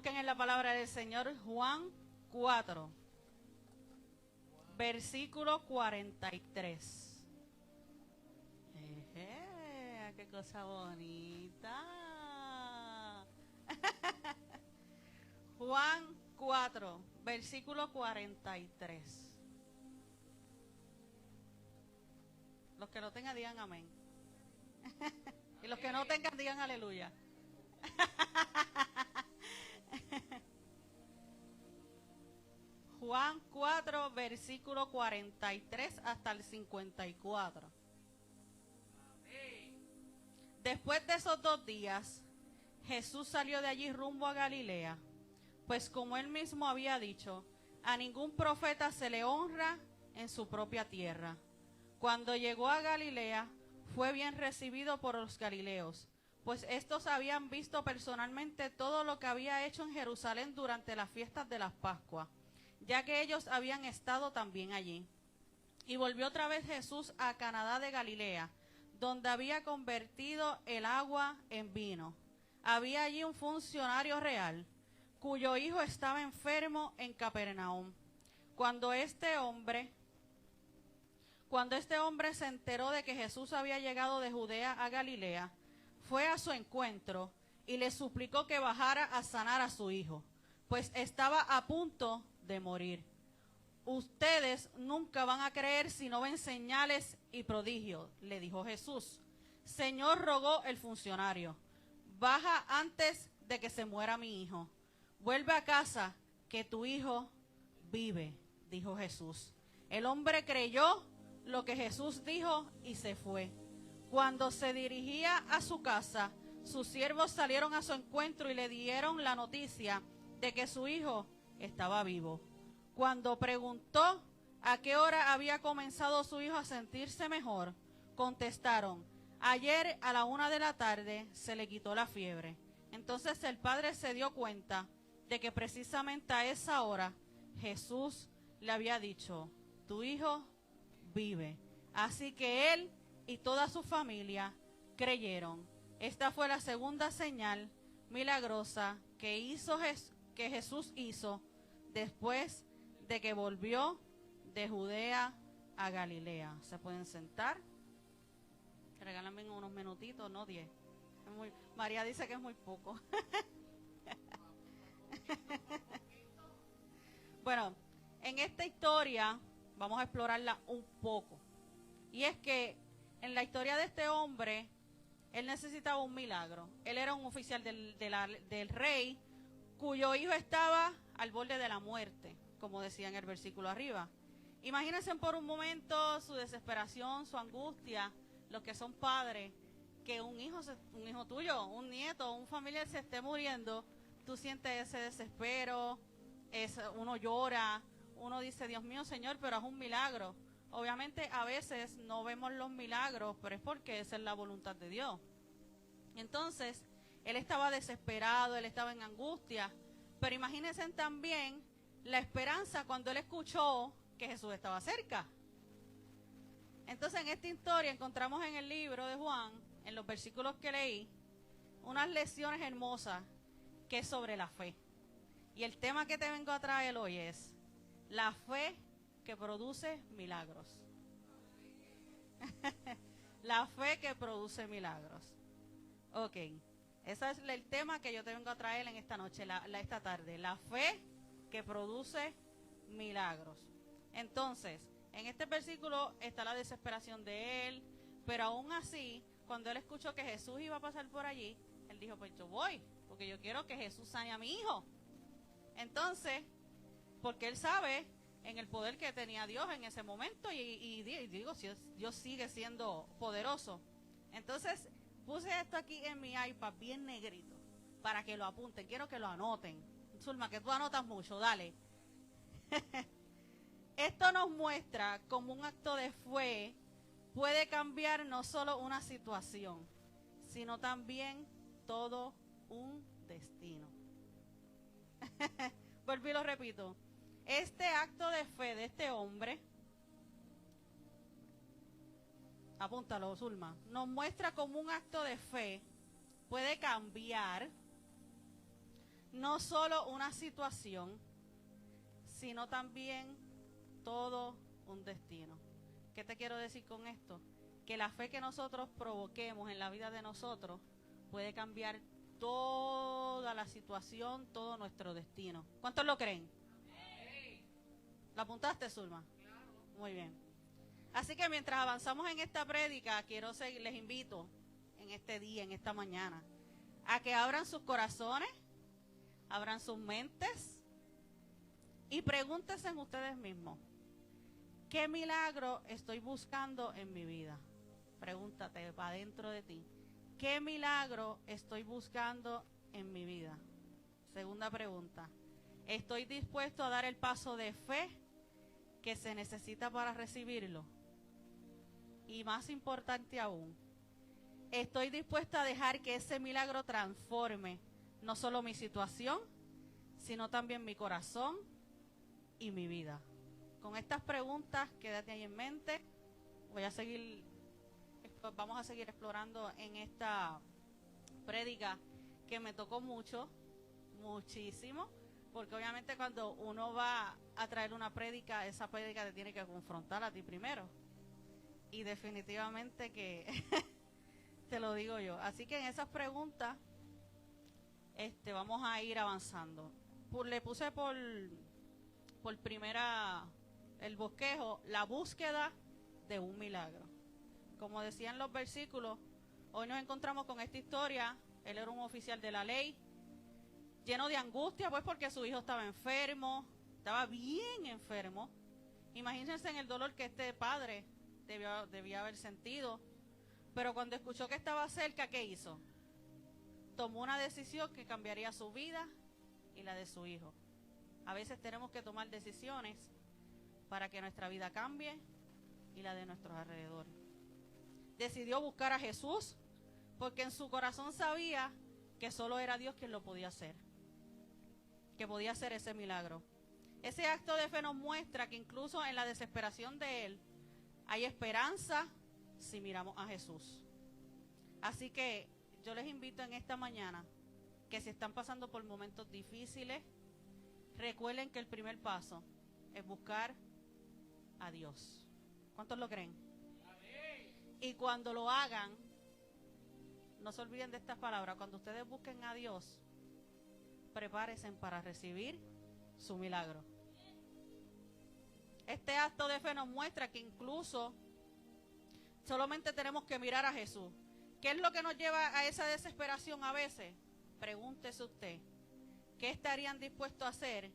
Busquen en la palabra del Señor Juan 4, versículo 43. ¡Qué cosa bonita! Juan 4, versículo 43. Los que lo tengan digan amén. Y los que no tengan digan aleluya. Juan 4, versículo 43 hasta el 54. Después de esos 2 días, Jesús salió de allí rumbo a Galilea, pues como él mismo había dicho, a ningún profeta se le honra en su propia tierra. Cuando llegó a Galilea, fue bien recibido por los galileos, pues estos habían visto personalmente todo lo que había hecho en Jerusalén durante las fiestas de las Pascuas, ya que ellos habían estado también allí. Y volvió otra vez Jesús a Caná de Galilea, donde había convertido el agua en vino. Había allí un funcionario real, cuyo hijo estaba enfermo en Capernaum. Cuando este hombre se enteró de que Jesús había llegado de Judea a Galilea, fue a su encuentro y le suplicó que bajara a sanar a su hijo, pues estaba a punto de morir. Ustedes nunca van a creer si no ven señales y prodigios, le dijo Jesús. Señor, rogó el funcionario, baja antes de que se muera mi hijo. Vuelve a casa, que tu hijo vive, dijo Jesús. El hombre creyó lo que Jesús dijo y se fue. Cuando se dirigía a su casa, sus siervos salieron a su encuentro y le dieron la noticia de que su hijo estaba vivo. Cuando preguntó a qué hora había comenzado su hijo a sentirse mejor, contestaron, ayer a la 1 de la tarde se le quitó la fiebre. Entonces el padre se dio cuenta de que precisamente a esa hora Jesús le había dicho, tu hijo vive. Así que él y toda su familia creyeron. Esta fue la segunda señal milagrosa que Jesús hizo después de que volvió de Judea a Galilea. ¿Se pueden sentar? Regálame unos minutitos, no 10. María dice que es muy poco. Bueno, en esta historia vamos a explorarla un poco. Y es que en la historia de este hombre, él necesitaba un milagro. Él era un oficial del rey, cuyo hijo estaba al borde de la muerte, como decía en el versículo arriba. Imagínense por un momento su desesperación, su angustia, los que son padres, que un hijo tuyo, un nieto, un familiar se esté muriendo, tú sientes ese desespero, uno llora, uno dice, Dios mío, Señor, pero haz un milagro. Obviamente a veces no vemos los milagros, pero es porque esa es la voluntad de Dios. Entonces, él estaba desesperado, él estaba en angustia, pero imagínense también la esperanza cuando él escuchó que Jesús estaba cerca. Entonces en esta historia encontramos en el libro de Juan, en los versículos que leí, unas lecciones hermosas que es sobre la fe. Y el tema que te vengo a traer hoy es la fe que produce milagros. La fe que produce milagros. Ok, ese es el tema que yo te vengo a traer en esta noche, esta tarde. La fe que produce milagros. Entonces, en este versículo está la desesperación de él, pero aún así, cuando él escuchó que Jesús iba a pasar por allí, él dijo, pues yo voy, porque yo quiero que Jesús sane a mi hijo. Entonces, porque él sabe en el poder que tenía Dios en ese momento y digo, Dios sigue siendo poderoso. Entonces, puse esto aquí en mi iPad bien negrito, para que lo apunten, quiero que lo anoten. Zulma, que tú anotas mucho, dale. Esto nos muestra cómo un acto de fe puede cambiar no solo una situación, sino también todo un destino. Vuelvo y lo repito. Este acto de fe de este hombre, apúntalo, Zulma, nos muestra cómo un acto de fe puede cambiar no solo una situación, sino también todo un destino. ¿Qué te quiero decir con esto? Que la fe que nosotros provoquemos en la vida de nosotros puede cambiar toda la situación, todo nuestro destino. ¿Cuántos lo creen? ¿La apuntaste, Zulma? Muy bien. Así que mientras avanzamos en esta prédica, les invito en este día, en esta mañana, a que abran sus corazones, abran sus mentes y pregúntense en ustedes mismos, ¿qué milagro estoy buscando en mi vida? Pregúntate para dentro de ti, ¿qué milagro estoy buscando en mi vida? Segunda pregunta, ¿estoy dispuesto a dar el paso de fe que se necesita para recibirlo? Y más importante aún, ¿estoy dispuesta a dejar que ese milagro transforme no solo mi situación, sino también mi corazón y mi vida? Con estas preguntas, quédate ahí en mente. Vamos a seguir explorando en esta prédica que me tocó muchísimo, porque obviamente cuando uno va a traer una prédica, esa prédica te tiene que confrontar a ti primero. Y definitivamente que te lo digo yo. Así que en esas preguntas vamos a ir avanzando. Le puse por primera el bosquejo, la búsqueda de un milagro. Como decían los versículos, hoy nos encontramos con esta historia. Él era un oficial de la ley, lleno de angustia, pues porque su hijo estaba enfermo, estaba bien enfermo. Imagínense en el dolor que este padre debía haber sentido. Pero cuando escuchó que estaba cerca, ¿qué hizo? Tomó una decisión que cambiaría su vida y la de su hijo. A veces tenemos que tomar decisiones para que nuestra vida cambie y la de nuestros alrededores. Decidió buscar a Jesús porque en su corazón sabía que solo era Dios quien lo podía hacer, que podía hacer ese milagro. Ese acto de fe nos muestra que incluso en la desesperación de él hay esperanza si miramos a Jesús. Así que yo les invito en esta mañana que si están pasando por momentos difíciles, recuerden que el primer paso es buscar a Dios. ¿Cuántos lo creen? Y cuando lo hagan, no se olviden de estas palabras. Cuando ustedes busquen a Dios, prepárense para recibir su milagro. Este acto de fe nos muestra que incluso solamente tenemos que mirar a Jesús. ¿Qué es lo que nos lleva a esa desesperación a veces? Pregúntese usted, ¿qué estarían dispuestos a hacer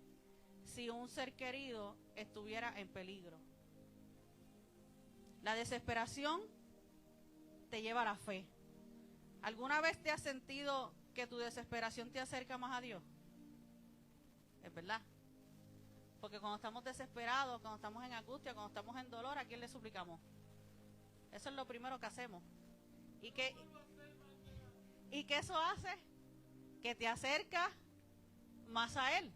si un ser querido estuviera en peligro? La desesperación te lleva a la fe. ¿Alguna vez te has sentido que tu desesperación te acerca más a Dios? Es verdad. Porque cuando estamos desesperados, cuando estamos en angustia, cuando estamos en dolor, ¿a quién le suplicamos? Eso es lo primero que hacemos. ¿Y qué eso hace? Que te acerca más a Él.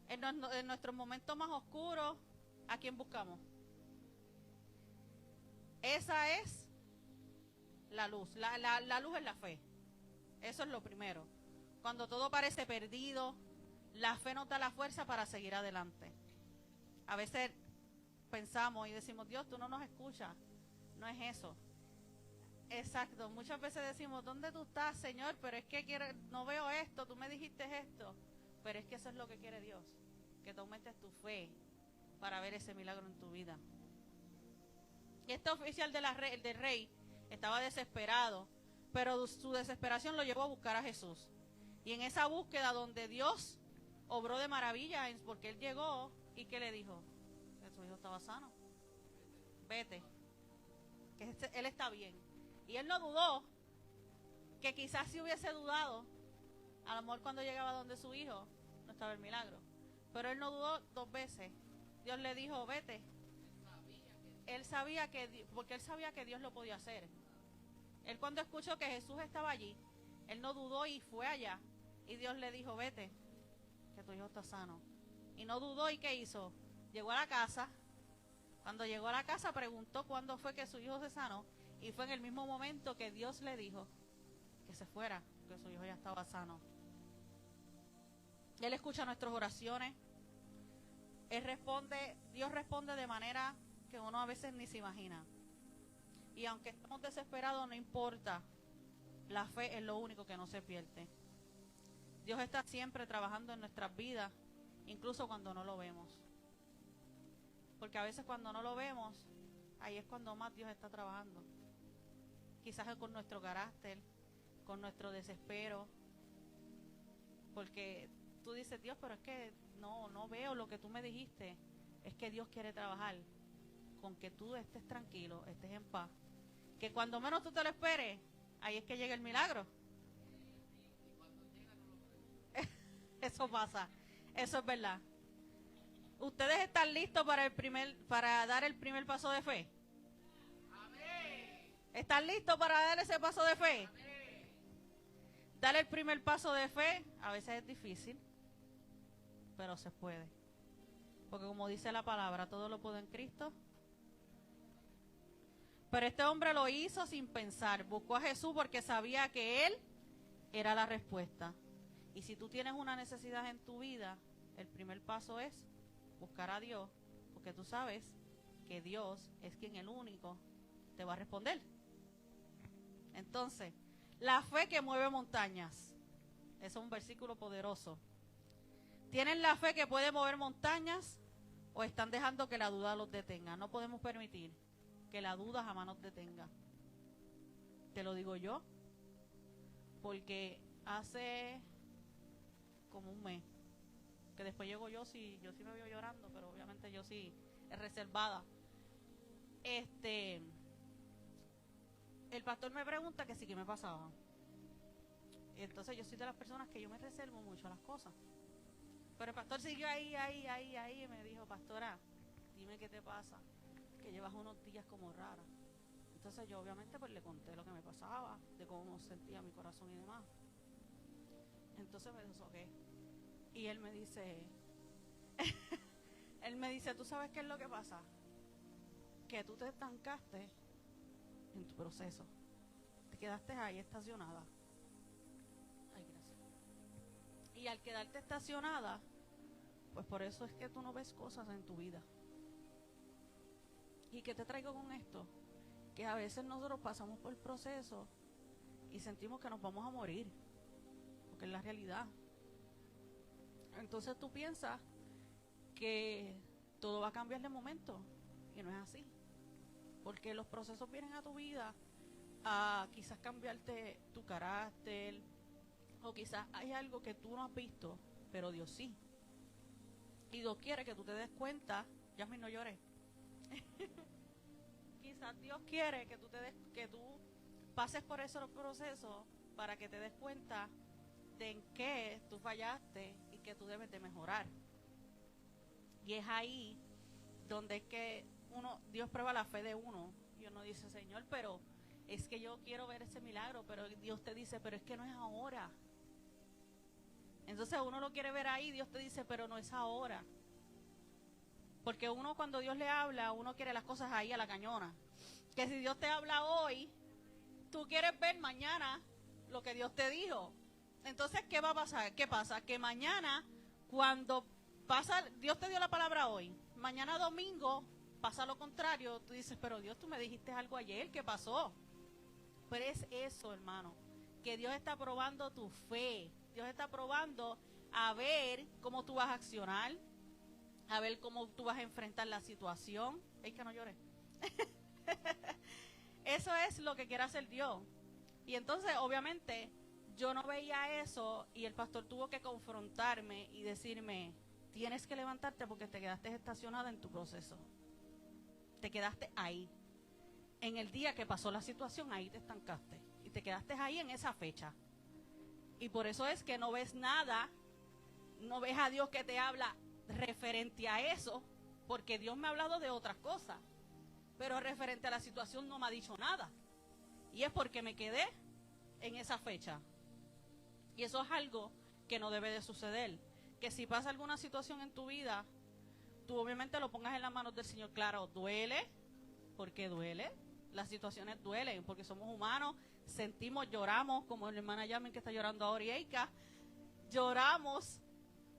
En nuestros momentos más oscuros, ¿a quién buscamos? Esa es la luz. La luz es la fe. Eso es lo primero. Cuando todo parece perdido, la fe nos da la fuerza para seguir adelante. A veces pensamos y decimos, Dios, tú no nos escuchas. No es eso. Exacto. Muchas veces decimos, ¿dónde tú estás, Señor? Pero es que no veo esto, tú me dijiste esto. Pero es que eso es lo que quiere Dios. Que tú aumentes tu fe para ver ese milagro en tu vida. Y este oficial del rey estaba desesperado, pero su desesperación lo llevó a buscar a Jesús. Y en esa búsqueda donde Dios obró de maravilla, porque él llegó y ¿qué le dijo? Que su hijo estaba sano. Vete, que él está bien. Y él no dudó, que quizás si hubiese dudado, a lo mejor cuando llegaba donde su hijo, no estaba el milagro. Pero él no dudó 2 veces. Dios le dijo, vete. Porque él sabía que Dios lo podía hacer. Él cuando escuchó que Jesús estaba allí, él no dudó y fue allá. Y Dios le dijo, vete, que tu hijo está sano. Y no dudó, ¿y qué hizo? Llegó a la casa. Cuando llegó a la casa preguntó cuándo fue que su hijo se sanó. Y fue en el mismo momento que Dios le dijo que se fuera, que su hijo ya estaba sano. Él escucha nuestras oraciones. Dios responde de manera que uno a veces ni se imagina. Y aunque estemos desesperados, no importa. La fe es lo único que no se pierde. Dios está siempre trabajando en nuestras vidas, incluso cuando no lo vemos. Porque a veces cuando no lo vemos, ahí es cuando más Dios está trabajando. Quizás es con nuestro carácter, con nuestro desespero. Porque tú dices, Dios, pero es que no veo lo que tú me dijiste. Es que Dios quiere trabajar con que tú estés tranquilo, estés en paz. Que cuando menos tú te lo esperes, ahí es que llega el milagro. Eso pasa, eso es verdad. ¿Ustedes están listos para dar el primer paso de fe? ¿Están listos para dar ese paso de fe? Dar el primer paso de fe a veces es difícil, pero se puede. Porque como dice la palabra, todo lo puedo en Cristo. Pero este hombre lo hizo sin pensar. Buscó a Jesús porque sabía que Él era la respuesta. Y si tú tienes una necesidad en tu vida, el primer paso es buscar a Dios, porque tú sabes que Dios es quien el único te va a responder. Entonces, la fe que mueve montañas. Eso es un versículo poderoso. ¿Tienen la fe que puede mover montañas o están dejando que la duda los detenga? No podemos permitir que la duda jamás nos detenga. Te lo digo yo, porque hace como un mes, que después llego yo sí me veo llorando, pero obviamente yo sí es reservada. El pastor me pregunta que sí, que me pasaba. Entonces yo soy de las personas que yo me reservo mucho las cosas. Pero el pastor siguió ahí, y me dijo, pastora, dime qué te pasa, que llevas unos días como rara. Entonces yo obviamente pues le conté lo que me pasaba, de cómo sentía mi corazón y demás. Entonces me desahogué. Y él me dice, ¿tú sabes qué es lo que pasa? Que tú te estancaste en tu proceso. Te quedaste ahí estacionada. Ay, gracias. Y al quedarte estacionada, pues por eso es que tú no ves cosas en tu vida. ¿Y qué te traigo con esto? Que a veces nosotros pasamos por el proceso y sentimos que nos vamos a morir, porque es la realidad. Entonces tú piensas que todo va a cambiar de momento, y no es así. Porque los procesos vienen a tu vida a quizás cambiarte tu carácter, o quizás hay algo que tú no has visto, pero Dios sí. Y Dios quiere que tú te des cuenta. Yasmin, no llores. Quizás Dios quiere que tú pases por esos procesos para que te des cuenta de en qué tú fallaste y que tú debes de mejorar. Y es ahí donde es que Dios prueba la fe de uno. Y uno dice, Señor, pero es que yo quiero ver ese milagro. Pero Dios te dice, pero es que no es ahora. Entonces uno lo quiere ver ahí, Dios te dice, pero no es ahora. Porque uno, cuando Dios le habla, uno quiere las cosas ahí a la cañona. Que si Dios te habla hoy, tú quieres ver mañana lo que Dios te dijo. Entonces, ¿qué va a pasar? ¿Qué pasa? Que mañana, cuando pasa, Dios te dio la palabra hoy, mañana domingo pasa lo contrario. Tú dices, pero Dios, tú me dijiste algo ayer, ¿qué pasó? Pero es eso, hermano, que Dios está probando tu fe. Dios está probando a ver cómo tú vas a accionar, a ver cómo tú vas a enfrentar la situación. Es que no llores. Eso es lo que quiere hacer Dios. Y entonces, obviamente, yo no veía eso, y el pastor tuvo que confrontarme y decirme, tienes que levantarte porque te quedaste estacionada en tu proceso. Te quedaste ahí. En el día que pasó la situación, ahí te estancaste. Y te quedaste ahí en esa fecha. Y por eso es que no ves nada, no ves a Dios que te habla referente a eso, porque Dios me ha hablado de otras cosas, pero referente a la situación no me ha dicho nada. Y es porque me quedé en esa fecha. Y eso es algo que no debe de suceder. Que si pasa alguna situación en tu vida, tú obviamente lo pongas en las manos del Señor. Claro, duele, porque duele. Las situaciones duelen, porque somos humanos, sentimos, lloramos, como la hermana Yamin que está llorando ahora y Eika. Lloramos,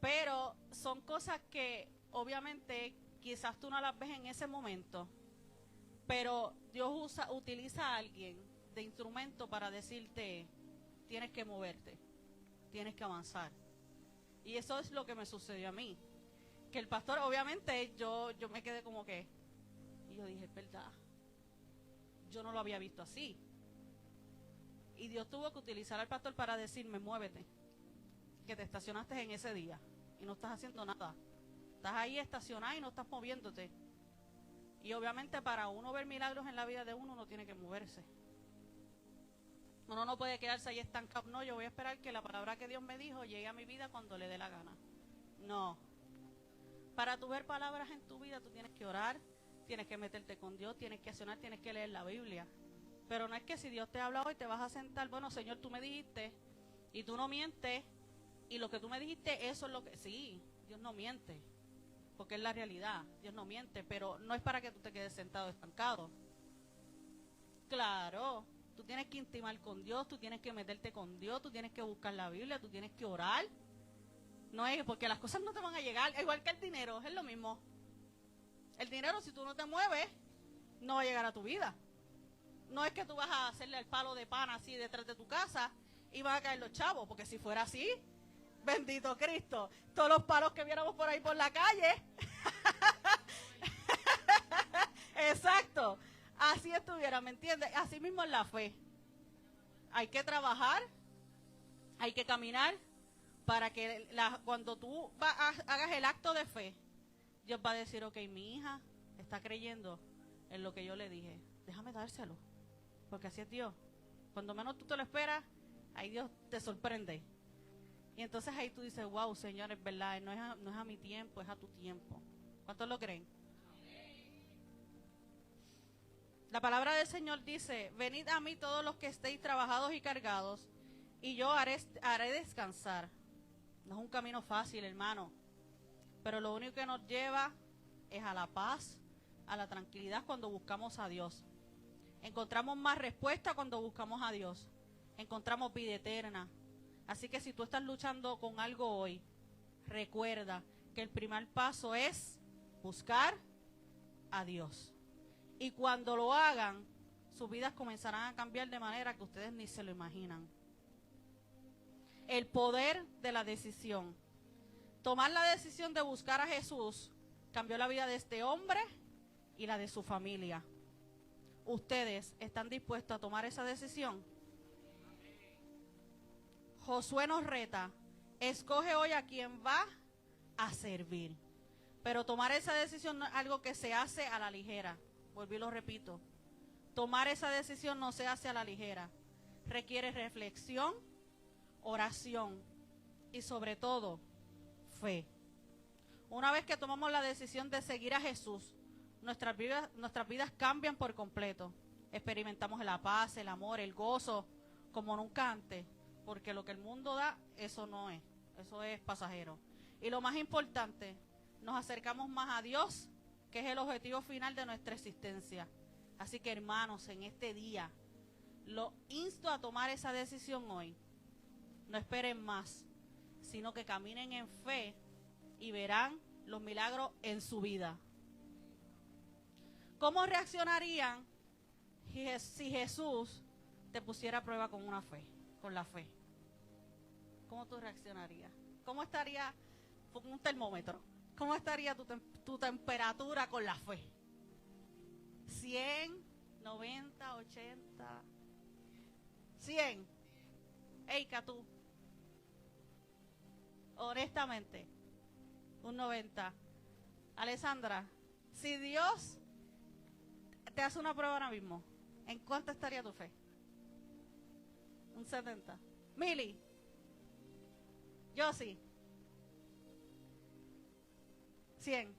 Pero son cosas que obviamente quizás tú no las ves en ese momento, pero Dios utiliza a alguien de instrumento para decirte, tienes que moverte, tienes que avanzar. Y eso es lo que me sucedió a mí. Que el pastor, obviamente, yo me quedé como que, y yo dije, es verdad, yo no lo había visto así. Y Dios tuvo que utilizar al pastor para decirme, muévete, que te estacionaste en ese día y no estás haciendo nada. Estás ahí estacionado y no estás moviéndote. Y obviamente para uno ver milagros en la vida de uno, uno tiene que moverse. Uno no puede quedarse ahí estancado. No, yo voy a esperar que la palabra que Dios me dijo llegue a mi vida cuando le dé la gana. No. Para tú ver palabras en tu vida, tú tienes que orar, tienes que meterte con Dios, tienes que accionar, tienes que leer la Biblia. Pero no es que si Dios te habla hoy, te vas a sentar, bueno, Señor, tú me dijiste, y tú no mientes, y lo que tú me dijiste, eso es lo que... Sí, Dios no miente, porque es la realidad, Dios no miente, pero no es para que tú te quedes sentado estancado. Claro, tú tienes que intimar con Dios, tú tienes que meterte con Dios, tú tienes que buscar la Biblia, tú tienes que orar. No es porque las cosas no te van a llegar, igual que el dinero, es lo mismo. El dinero, si tú no te mueves, no va a llegar a tu vida. No es que tú vas a hacerle el palo de pan así detrás de tu casa y van a caer los chavos, porque si fuera así, bendito Cristo, todos los palos que viéramos por ahí por la calle, exacto, así estuviera, ¿me entiendes? Así mismo es la fe. Hay que trabajar, hay que caminar para que cuando tú hagas el acto de fe, Dios va a decir, ok, mi hija está creyendo en lo que yo le dije, déjame dárselo, porque así es Dios. Cuando menos tú te lo esperas, ahí Dios te sorprende. Y entonces ahí tú dices, wow, Señor, es verdad, no es a mi tiempo, es a tu tiempo. ¿Cuántos lo creen? La palabra del Señor dice, venid a mí todos los que estéis trabajados y cargados, y yo haré descansar. No es un camino fácil, hermano, pero lo único que nos lleva es a la paz, a la tranquilidad cuando buscamos a Dios. Encontramos más respuesta cuando buscamos a Dios. Encontramos vida eterna. Así que si tú estás luchando con algo hoy, recuerda que el primer paso es buscar a Dios. Y cuando lo hagan, sus vidas comenzarán a cambiar de manera que ustedes ni se lo imaginan. El poder de la decisión. Tomar la decisión de buscar a Jesús cambió la vida de este hombre y la de su familia. ¿Ustedes están dispuestos a tomar esa decisión? Josué nos reta, escoge hoy a quien va a servir. Pero tomar esa decisión no es algo que se hace a la ligera. Volví y lo repito. Tomar esa decisión no se hace a la ligera. Requiere reflexión, oración y sobre todo, fe. Una vez que tomamos la decisión de seguir a Jesús, nuestras vidas cambian por completo. Experimentamos la paz, el amor, el gozo, como nunca antes. Porque lo que el mundo da, eso no es. Eso es pasajero. Y lo más importante, nos acercamos más a Dios, que es el objetivo final de nuestra existencia. Así que, hermanos, en este día, lo insto a tomar esa decisión hoy. No esperen más, sino que caminen en fe y verán los milagros en su vida. ¿Cómo reaccionarían si Jesús te pusiera a prueba con una fe, con la fe? ¿Cómo tú reaccionarías? ¿Cómo estaría con un termómetro? ¿Cómo estaría tu temperatura con la fe? 100, 90, 80, 100. Eika, tú. Honestamente, un 90. Alessandra, si Dios te hace una prueba ahora mismo, ¿en cuánto estaría tu fe? Un 70. Mili. Yo sí. 100.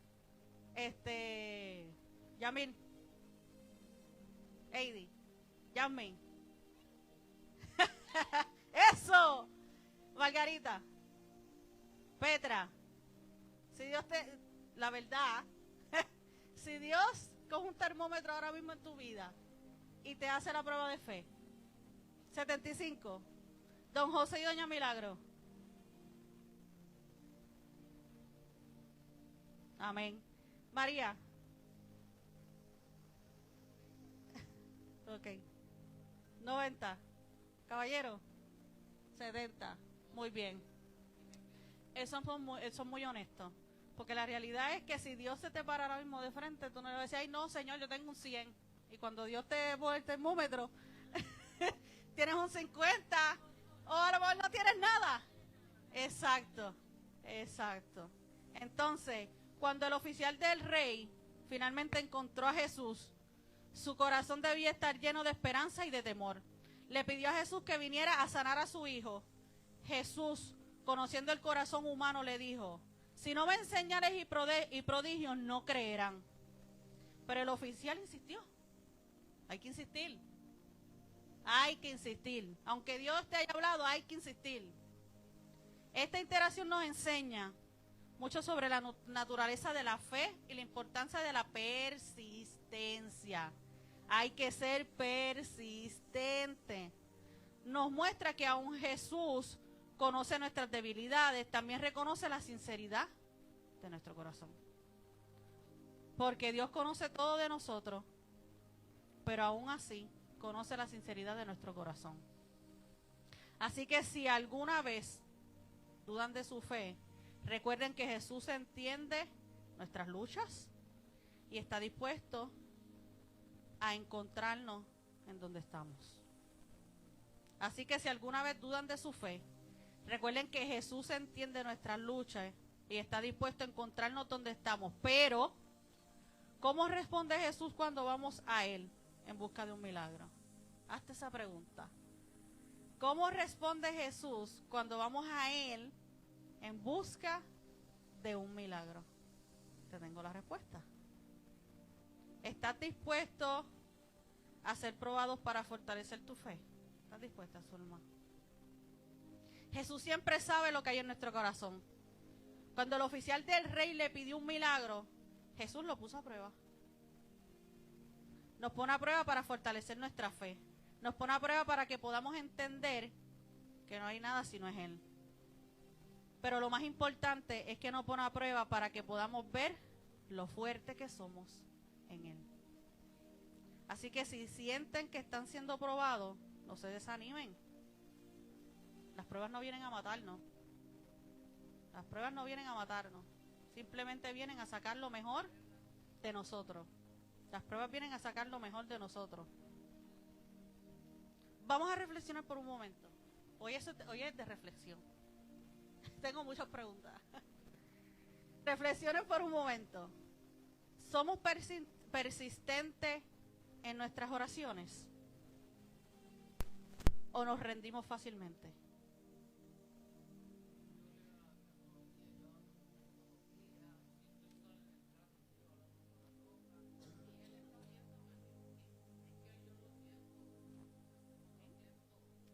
Yamil. Heidi. Yasmin. Eso. Margarita. Petra. Si Dios la verdad, si Dios coge un termómetro ahora mismo en tu vida y te hace la prueba de fe, 75. Don José y Doña Milagro. Amén. María. Ok. 90. Caballero. 70. Muy bien. Eso son muy honestos. Porque la realidad es que si Dios se te para ahora mismo de frente, tú no le vas a decir, ay no, Señor, yo tengo un 100. Y cuando Dios te pone el termómetro, tienes un 50. O a lo mejor no tienes nada. Exacto. Exacto. Entonces, cuando el oficial del rey finalmente encontró a Jesús, su corazón debía estar lleno de esperanza y de temor. Le pidió a Jesús que viniera a sanar a su hijo. Jesús, conociendo el corazón humano, le dijo, si no ven señales y prodigios, no creerán. Pero el oficial insistió. Hay que insistir. Hay que insistir. Aunque Dios te haya hablado, hay que insistir. Esta interacción nos enseña mucho sobre la naturaleza de la fe y la importancia de la persistencia. Hay que ser persistente. Nos muestra que aún Jesús conoce nuestras debilidades, también reconoce la sinceridad de nuestro corazón. Porque Dios conoce todo de nosotros, pero aún así conoce la sinceridad de nuestro corazón. Así que si alguna vez dudan de su fe, recuerden que Jesús entiende nuestras luchas y está dispuesto a encontrarnos en donde estamos. Así que si alguna vez dudan de su fe, recuerden que Jesús entiende nuestras luchas y está dispuesto a encontrarnos donde estamos. Pero, ¿cómo responde Jesús cuando vamos a Él en busca de un milagro? Hazte esa pregunta. ¿Cómo responde Jesús cuando vamos a Él en busca de un milagro? Te tengo la respuesta. ¿Estás dispuesto a ser probados para fortalecer tu fe? ¿Estás dispuesta, Zulma? Jesús siempre sabe lo que hay en nuestro corazón. Cuando el oficial del rey le pidió un milagro, Jesús lo puso a prueba. Nos pone a prueba para fortalecer nuestra fe. Nos pone a prueba para que podamos entender que no hay nada si no es Él. Pero lo más importante es que nos pone a prueba para que podamos ver lo fuerte que somos en Él. Así que si sienten que están siendo probados, no se desanimen. Las pruebas no vienen a matarnos. Las pruebas no vienen a matarnos. Simplemente vienen a sacar lo mejor de nosotros. Las pruebas vienen a sacar lo mejor de nosotros. Vamos a reflexionar por un momento. Hoy es de reflexión. Tengo muchas preguntas. Reflexionen por un momento. ¿Somos persistentes en nuestras oraciones? ¿O nos rendimos fácilmente?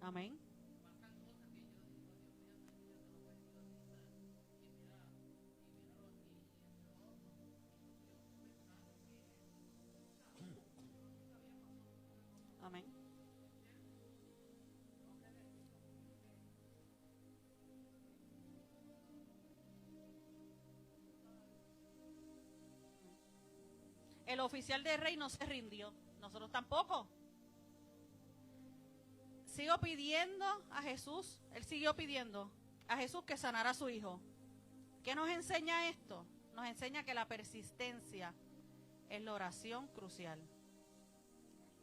Amén. Amén. El oficial del rey no se rindió. Nosotros tampoco. Sigo pidiendo a Jesús. Él siguió pidiendo a Jesús que sanara a su hijo. ¿Qué nos enseña esto? Nos enseña que la persistencia es la oración crucial.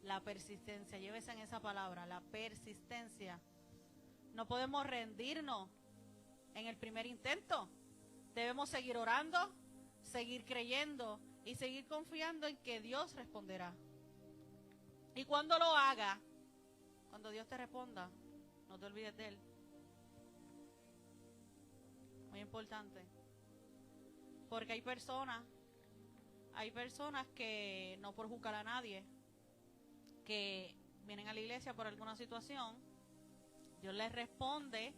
La persistencia, llévese en esa palabra, la persistencia. No podemos rendirnos en el primer intento. Debemos seguir orando, seguir creyendo y seguir confiando en que Dios responderá. Y cuando lo haga, cuando Dios te responda, no te olvides de Él. Muy importante. Porque hay personas que no por juzgar a nadie, que vienen a la iglesia por alguna situación, Dios les responde,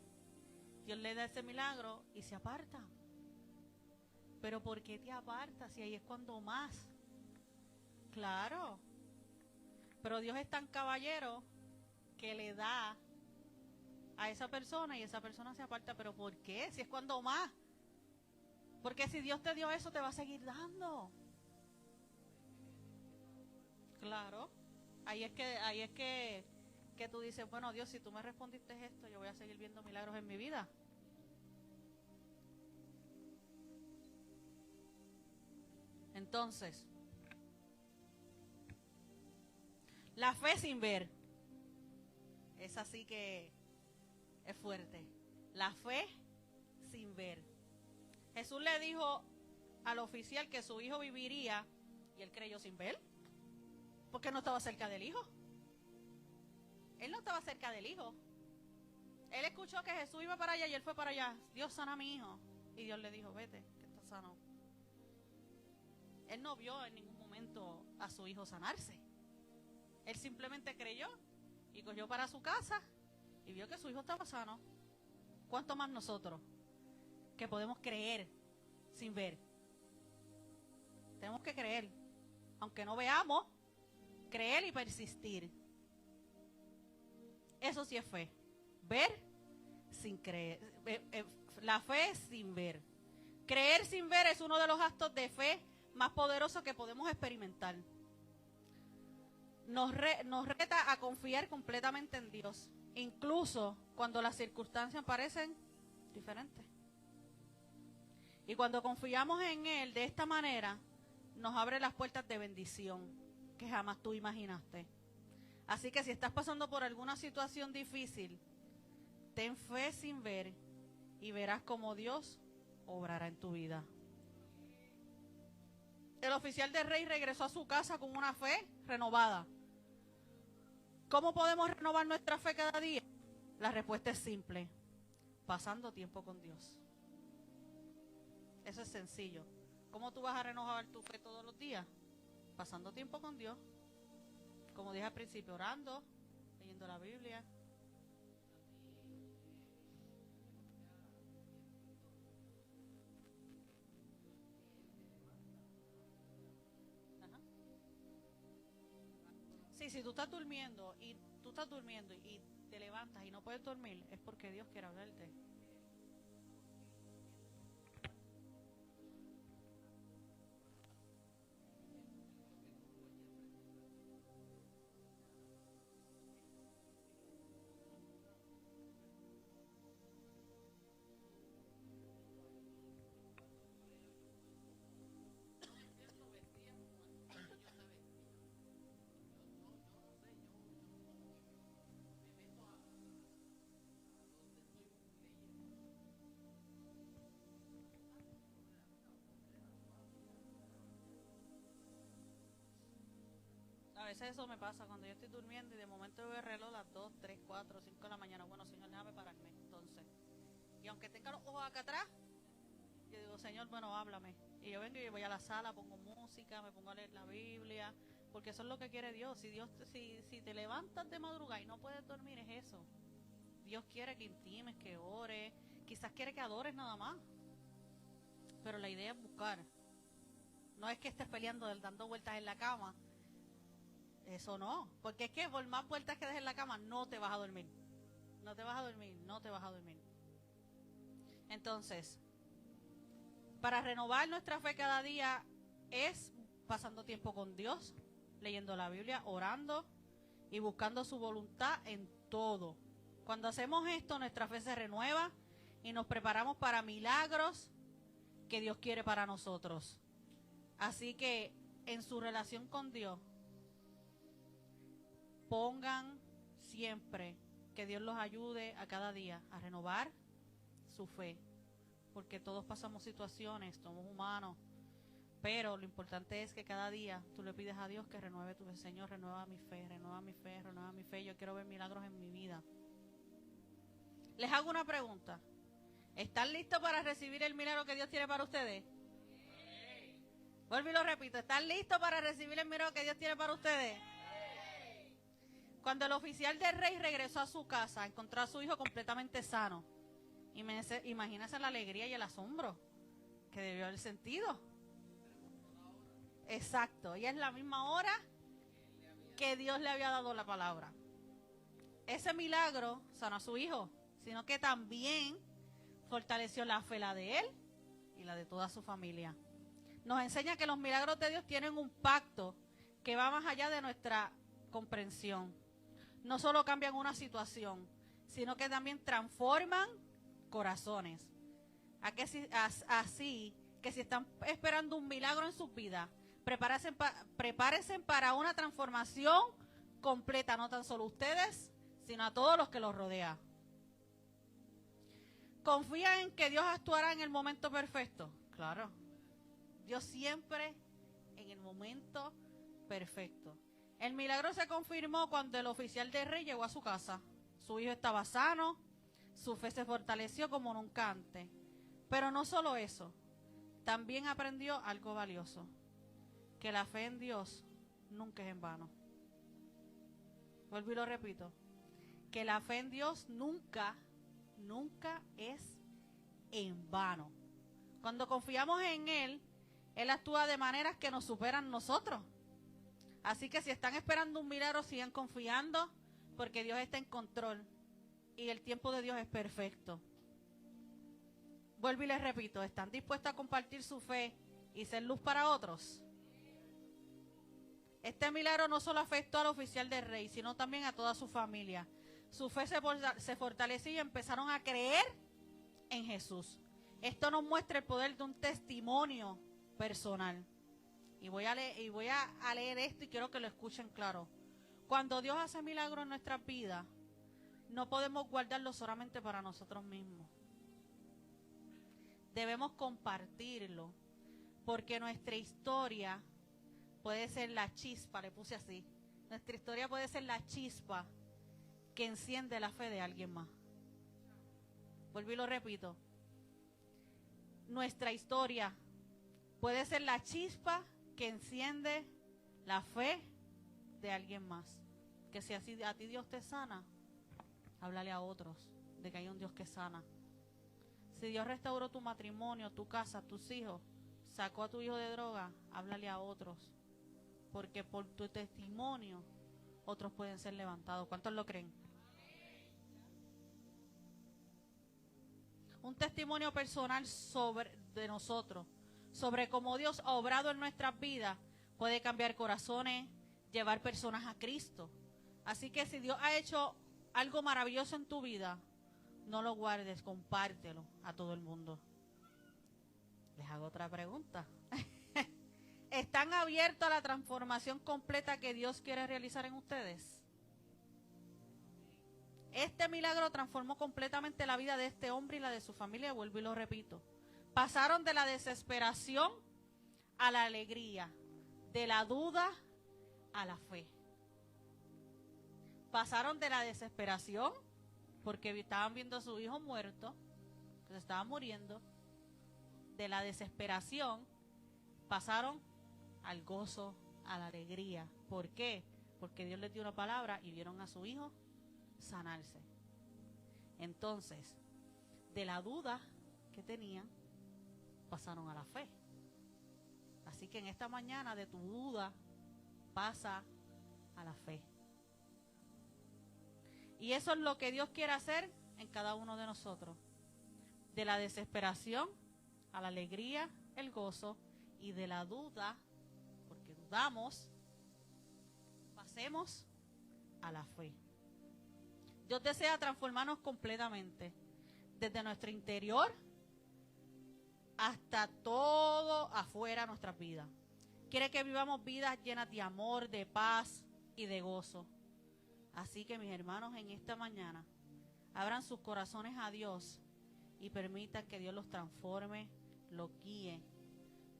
Dios les da ese milagro y se apartan. Pero ¿por qué te apartas? Si ahí es cuando más. Claro. Pero Dios es tan caballero que le da a esa persona y esa persona se aparta. ¿Pero por qué? Si es cuando más. Porque si Dios te dio eso, te va a seguir dando. Claro. Ahí es que tú dices, bueno, Dios, si tú me respondiste esto, yo voy a seguir viendo milagros en mi vida. Entonces, la fe sin ver, es así que es fuerte. La fe sin ver. Jesús le dijo al oficial que su hijo viviría y él creyó sin ver, porque no estaba cerca del hijo. Él no estaba cerca del hijo. Él escuchó que Jesús iba para allá y él fue para allá. Dios, sana a mi hijo. Y Dios le dijo, vete, que está sano. Él no vio en ningún momento a su hijo sanarse. Él simplemente creyó y cogió para su casa y vio que su hijo estaba sano. ¿Cuánto más nosotros que podemos creer sin ver? Tenemos que creer, aunque no veamos, creer y persistir. Eso sí es fe. Ver sin creer. La fe sin ver. Creer sin ver es uno de los actos de fe más poderosos que podemos experimentar. Nos reta a confiar completamente en Dios, incluso cuando las circunstancias parecen diferentes. Y cuando confiamos en Él de esta manera, nos abre las puertas de bendición que jamás tú imaginaste. Así que si estás pasando por alguna situación difícil, ten fe sin ver y verás cómo Dios obrará en tu vida. El oficial del rey regresó a su casa con una fe renovada. ¿Cómo podemos renovar nuestra fe cada día? La respuesta es simple: pasando tiempo con Dios. Eso es sencillo. ¿Cómo tú vas a renovar tu fe todos los días? Pasando tiempo con Dios. Como dije al principio, orando, leyendo la Biblia. Ajá. Sí, si tú estás durmiendo y te levantas y no puedes dormir, es porque Dios quiere hablarte. A veces eso me pasa cuando yo estoy durmiendo y de momento veo el reloj a las 2, 3, 4, 5 de la mañana. Bueno, Señor, déjame pararme. Entonces, y aunque tenga los ojos acá atrás, yo digo, Señor, bueno, háblame. Y yo vengo y voy a la sala, pongo música, me pongo a leer la Biblia, porque eso es lo que quiere Dios. Si te levantas de madrugada y no puedes dormir, es eso. Dios quiere que intimes, que ores, quizás quiere que adores nada más. Pero la idea es buscar. No es que estés peleando, dando vueltas en la cama. Eso no, porque es que por más vueltas que des en la cama, no te vas a dormir. No te vas a dormir, no te vas a dormir. Entonces, para renovar nuestra fe cada día es pasando tiempo con Dios, leyendo la Biblia, orando y buscando su voluntad en todo. Cuando hacemos esto, nuestra fe se renueva y nos preparamos para milagros que Dios quiere para nosotros. Así que en su relación con Dios, pongan siempre que Dios los ayude a cada día a renovar su fe, porque todos pasamos situaciones, somos humanos, pero lo importante es que cada día tú le pides a Dios que renueve tu fe. Señor, renueva mi fe, renueva mi fe, renueva mi fe. Yo quiero ver milagros en mi vida. Les hago una pregunta. ¿Están listos para recibir el milagro que Dios tiene para ustedes? Vuelvo y lo repito. ¿Están listos para recibir el milagro que Dios tiene para ustedes? Cuando el oficial del rey regresó a su casa, encontró a su hijo completamente sano. Imagínense la alegría y el asombro que debió haber sentido. Exacto, y es la misma hora que Dios le había dado la palabra. Ese milagro sanó a su hijo, sino que también fortaleció la fe, la de él y la de toda su familia. Nos enseña que los milagros de Dios tienen un pacto que va más allá de nuestra comprensión. No solo cambian una situación, sino que también transforman corazones. Así que si están esperando un milagro en sus vidas, prepárense para una transformación completa, no tan solo ustedes, sino a todos los que los rodean. ¿Confía en que Dios actuará en el momento perfecto? Claro. Dios siempre en el momento perfecto. El milagro se confirmó cuando el oficial del rey llegó a su casa. Su hijo estaba sano, su fe se fortaleció como nunca antes. Pero no solo eso, también aprendió algo valioso, que la fe en Dios nunca es en vano. Vuelvo y lo repito, que la fe en Dios nunca es en vano. Cuando confiamos en Él, Él actúa de maneras que nos superan nosotros. Así que si están esperando un milagro, sigan confiando, porque Dios está en control y el tiempo de Dios es perfecto. Vuelvo y les repito, ¿están dispuestos a compartir su fe y ser luz para otros? Este milagro no solo afectó al oficial del rey, sino también a toda su familia. Su fe se fortaleció y empezaron a creer en Jesús. Esto nos muestra el poder de un testimonio personal. Y voy a leer esto y quiero que lo escuchen claro. Cuando Dios hace milagros en nuestras vidas, no podemos guardarlo solamente para nosotros mismos. Debemos compartirlo, porque nuestra historia puede ser la chispa, le puse así. Nuestra historia puede ser la chispa que enciende la fe de alguien más. Vuelvo y lo repito. Nuestra historia puede ser la chispa que enciende la fe de alguien más. Que si así a ti Dios te sana, háblale a otros de que hay un Dios que sana. Si Dios restauró tu matrimonio, tu casa, tus hijos, sacó a tu hijo de droga, háblale a otros. Porque por tu testimonio, otros pueden ser levantados. ¿Cuántos lo creen? Un testimonio personal de nosotros, sobre cómo Dios ha obrado en nuestras vidas, puede cambiar corazones, llevar personas a Cristo. Así que si Dios ha hecho algo maravilloso en tu vida, no lo guardes, compártelo a todo el mundo. Les hago otra pregunta. ¿Están abiertos a la transformación completa que Dios quiere realizar en ustedes? Este milagro transformó completamente la vida de este hombre y la de su familia, vuelvo y lo repito. Pasaron de la desesperación a la alegría, de la duda a la fe. Pasaron de la desesperación, porque estaban viendo a su hijo muerto, que se estaba muriendo. De la desesperación pasaron al gozo, a la alegría. ¿Por qué? Porque Dios les dio una palabra y vieron a su hijo sanarse. Entonces, de la duda que tenían, pasaron a la fe. Así que en esta mañana de tu duda pasa a la fe. Y eso es lo que Dios quiere hacer en cada uno de nosotros. De la desesperación a la alegría, el gozo, y de la duda, porque dudamos, pasemos a la fe. Dios desea transformarnos completamente, desde nuestro interior hasta todo afuera de nuestras vidas. Quiere que vivamos vidas llenas de amor, de paz y de gozo. Así que mis hermanos, en esta mañana, abran sus corazones a Dios y permitan que Dios los transforme, los guíe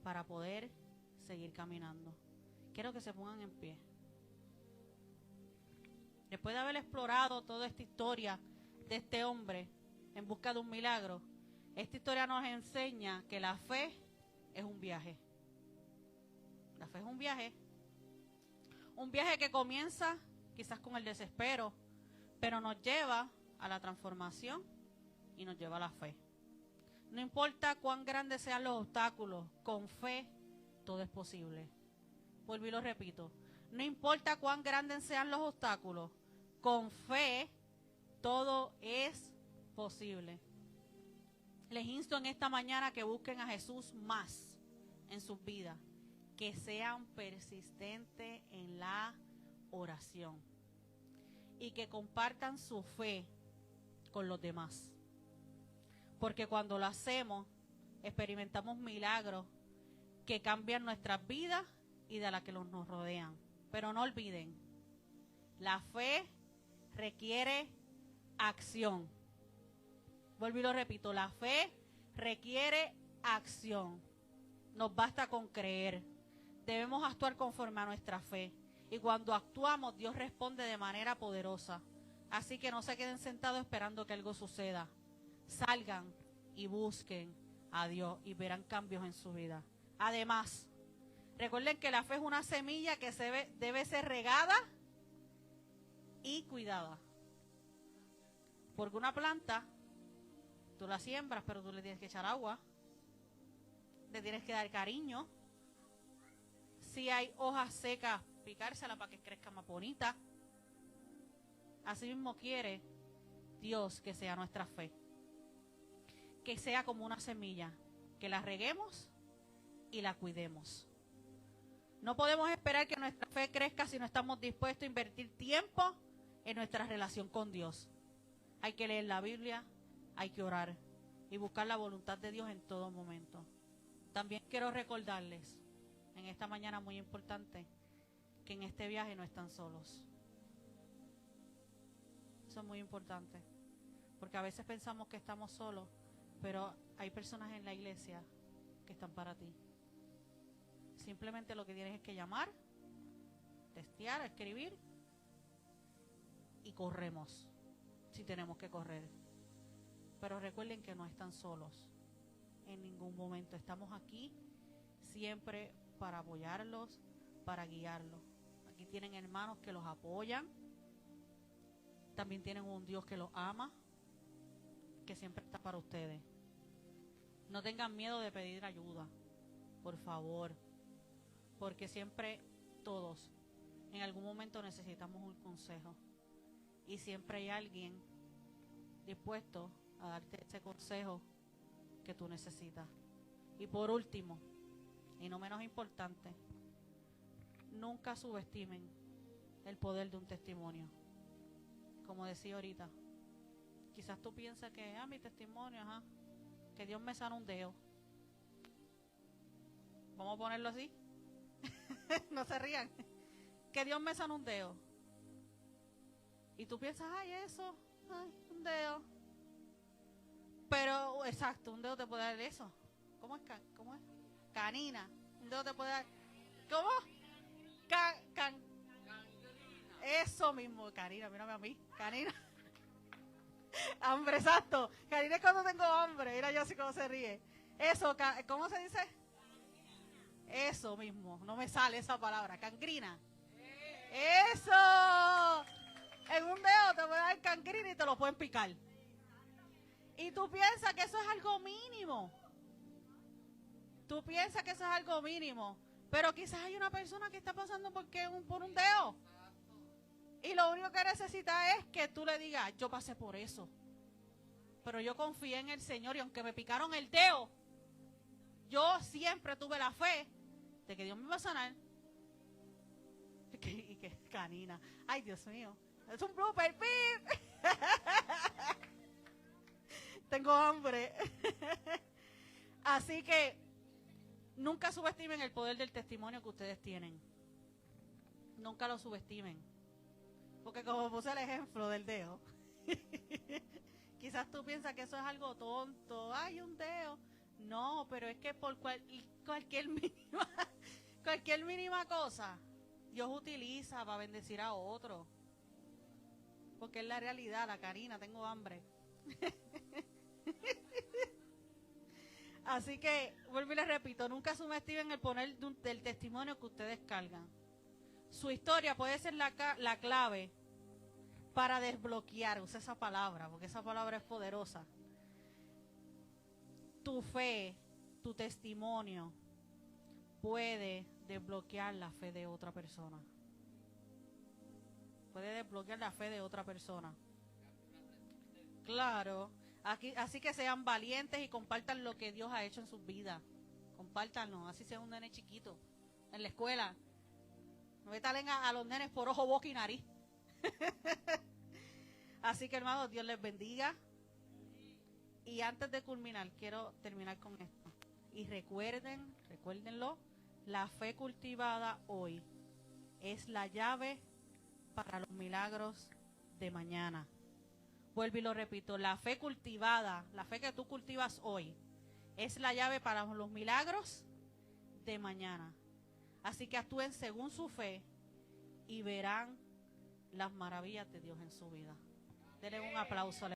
para poder seguir caminando. Quiero que se pongan en pie. Después de haber explorado toda esta historia de este hombre en busca de un milagro, esta historia nos enseña que la fe es un viaje. La fe es un viaje. Un viaje que comienza quizás con el desespero, pero nos lleva a la transformación y nos lleva a la fe. No importa cuán grandes sean los obstáculos, con fe todo es posible. Vuelvo y lo repito. No importa cuán grandes sean los obstáculos, con fe todo es posible. Les insto en esta mañana que busquen a Jesús más en sus vidas, que sean persistentes en la oración y que compartan su fe con los demás. Porque cuando lo hacemos, experimentamos milagros que cambian nuestras vidas y de las que nos rodean. Pero no olviden, la fe requiere acción. Vuelvo y lo repito, la fe requiere acción. Nos basta con creer. Debemos actuar conforme a nuestra fe. Y cuando actuamos, Dios responde de manera poderosa. Así que no se queden sentados esperando que algo suceda. Salgan y busquen a Dios y verán cambios en su vida. Además, recuerden que la fe es una semilla que debe ser regada y cuidada. Porque una planta, tú la siembras, pero tú le tienes que echar agua, le tienes que dar cariño. Si hay hojas secas, picársela para que crezca más bonita. Así mismo quiere Dios que sea nuestra fe. Que sea como una semilla, que la reguemos y la cuidemos. No podemos esperar que nuestra fe crezca si no estamos dispuestos a invertir tiempo en nuestra relación con Dios. Hay que leer la Biblia, hay que orar y buscar la voluntad de Dios en todo momento. También quiero recordarles en esta mañana muy importante que en este viaje no están solos. Eso es muy importante, porque a veces pensamos que estamos solos, pero hay personas en la iglesia que están para ti. Simplemente lo que tienes es que llamar, testear, escribir y corremos si tenemos que correr. Pero recuerden que no están solos en ningún momento. Estamos aquí siempre para apoyarlos, para guiarlos. Aquí tienen hermanos que los apoyan. También tienen un Dios que los ama, que siempre está para ustedes. No tengan miedo de pedir ayuda, por favor, porque siempre todos en algún momento necesitamos un consejo y siempre hay alguien dispuesto a darte ese consejo que tú necesitas. Y por último, y no menos importante, nunca subestimen el poder de un testimonio. Como decía ahorita, quizás tú piensas que, mi testimonio, que Dios me sana un dedo. Vamos a ponerlo así. No se rían. Que Dios me sana un dedo. Y tú piensas, eso, un dedo. Pero, exacto, un dedo te puede dar eso. ¿Cómo es? Canina. Un dedo te puede dar. ¿Cómo? Eso mismo, Karina, mírame a mí. Karina. Hambre, exacto. Karina es cuando tengo hambre. Mira yo así como se ríe. Eso, ¿cómo se dice? Eso mismo. No me sale esa palabra. Cangrina. Eso. En un dedo te voy a dar cangrina y te lo pueden picar. Y tú piensas que eso es algo mínimo. Tú piensas que eso es algo mínimo. Pero quizás hay una persona que está pasando por un dedo. Y lo único que necesita es que tú le digas, yo pasé por eso. Pero yo confié en el Señor y aunque me picaron el dedo, yo siempre tuve la fe de que Dios me iba a sanar. Y que canina. Ay, Dios mío. Es un blooper. ¡Pip! Tengo hambre. Así que nunca subestimen el poder del testimonio que ustedes tienen. Nunca lo subestimen. Porque como puse el ejemplo del dedo, quizás tú piensas que eso es algo tonto. Ay, un dedo. No, pero es que por cualquier mínima cosa, Dios utiliza para bendecir a otro. Porque es la realidad, la Karina, tengo hambre. Así que, vuelvo y les repito, nunca subestimen el poner del testimonio que ustedes cargan. Su historia puede ser la clave para desbloquear, usa esa palabra, porque esa palabra es poderosa. Tu fe, tu testimonio puede desbloquear la fe de otra persona. Puede desbloquear la fe de otra persona. Claro, Así que sean valientes y compartan lo que Dios ha hecho en sus vidas. Compártanlo, así sea un nene chiquito en la escuela. No metalen a los nenes por ojo, boca y nariz. Así que, hermanos, Dios les bendiga. Y antes de culminar, quiero terminar con esto. Y recuérdenlo, la fe cultivada hoy es la llave para los milagros de mañana. Vuelvo y lo repito, la fe cultivada, la fe que tú cultivas hoy, es la llave para los milagros de mañana. Así que actúen según su fe y verán las maravillas de Dios en su vida. Denle un aplauso.